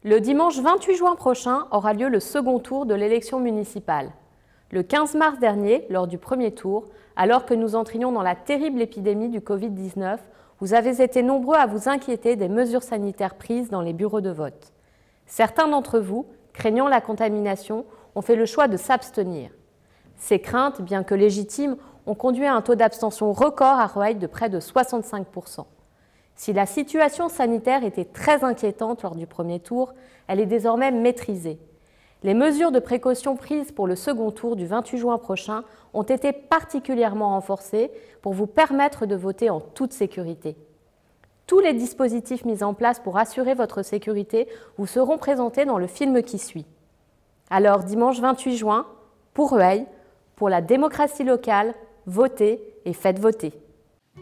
Le dimanche 28 juin prochain aura lieu le second tour de l'élection municipale. Le 15 mars dernier, lors du premier tour, alors que nous entrions dans la terrible épidémie du Covid-19, vous avez été nombreux à vous inquiéter des mesures sanitaires prises dans les bureaux de vote. Certains d'entre vous, craignant la contamination, ont fait le choix de s'abstenir. Ces craintes, bien que légitimes, ont conduit à un taux d'abstention record à Rueil de près de 65%. Si la situation sanitaire était très inquiétante lors du premier tour, elle est désormais maîtrisée. Les mesures de précaution prises pour le second tour du 28 juin prochain ont été particulièrement renforcées pour vous permettre de voter en toute sécurité. Tous les dispositifs mis en place pour assurer votre sécurité vous seront présentés dans le film qui suit. Alors, dimanche 28 juin, pour Rueil, pour la démocratie locale, votez et faites voter.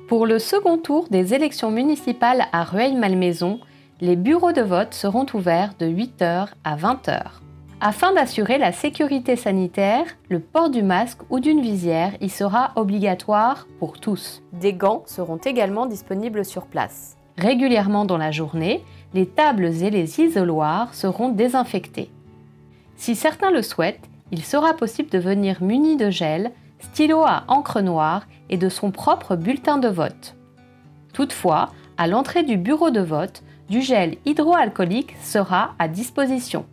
Pour le second tour des élections municipales à Rueil-Malmaison, les bureaux de vote seront ouverts de 8 h à 20 h. Afin d'assurer la sécurité sanitaire, le port du masque ou d'une visière y sera obligatoire pour tous. Des gants seront également disponibles sur place. Régulièrement dans la journée, les tables et les isoloirs seront désinfectés. Si certains le souhaitent, il sera possible de venir muni de gel, stylo à encre noire et de son propre bulletin de vote. Toutefois, à l'entrée du bureau de vote, du gel hydroalcoolique sera à disposition.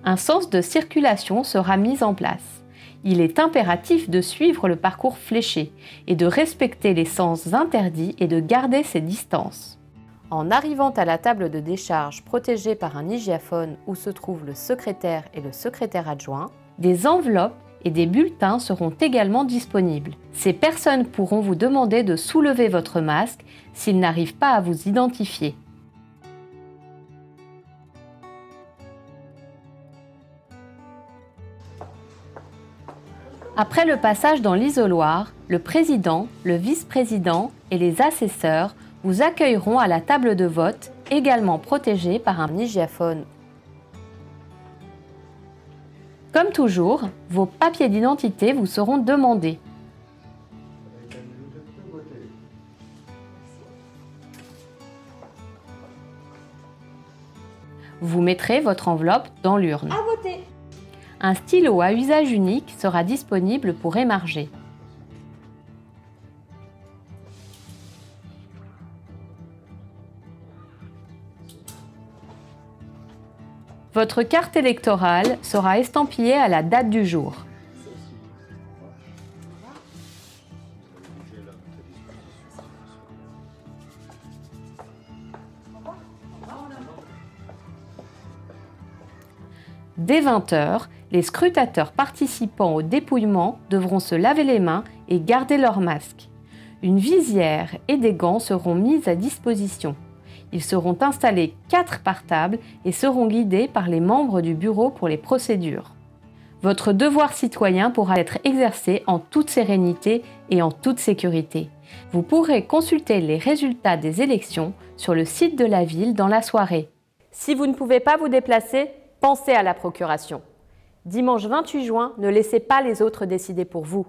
Un sens de circulation sera mis en place. Il est impératif de suivre le parcours fléché et de respecter les sens interdits et de garder ses distances. En arrivant à la table de décharge protégée par un hygiaphone où se trouvent le secrétaire et le secrétaire adjoint, des enveloppes et des bulletins seront également disponibles. Ces personnes pourront vous demander de soulever votre masque s'ils n'arrivent pas à vous identifier. Après le passage dans l'isoloir, le président, le vice-président et les assesseurs vous accueilleront à la table de vote, également protégée par un hygiaphone. Comme toujours, vos papiers d'identité vous seront demandés. Vous mettrez votre enveloppe dans l'urne. À voter. Un stylo à usage unique sera disponible pour émarger. Votre carte électorale sera estampillée à la date du jour. Dès 20 h, les scrutateurs participant au dépouillement devront se laver les mains et garder leur masque. Une visière et des gants seront mis à disposition. Ils seront installés 4 par table et seront guidés par les membres du bureau pour les procédures. Votre devoir citoyen pourra être exercé en toute sérénité et en toute sécurité. Vous pourrez consulter les résultats des élections sur le site de la ville dans la soirée. Si vous ne pouvez pas vous déplacer, pensez à la procuration. Dimanche 28 juin, ne laissez pas les autres décider pour vous.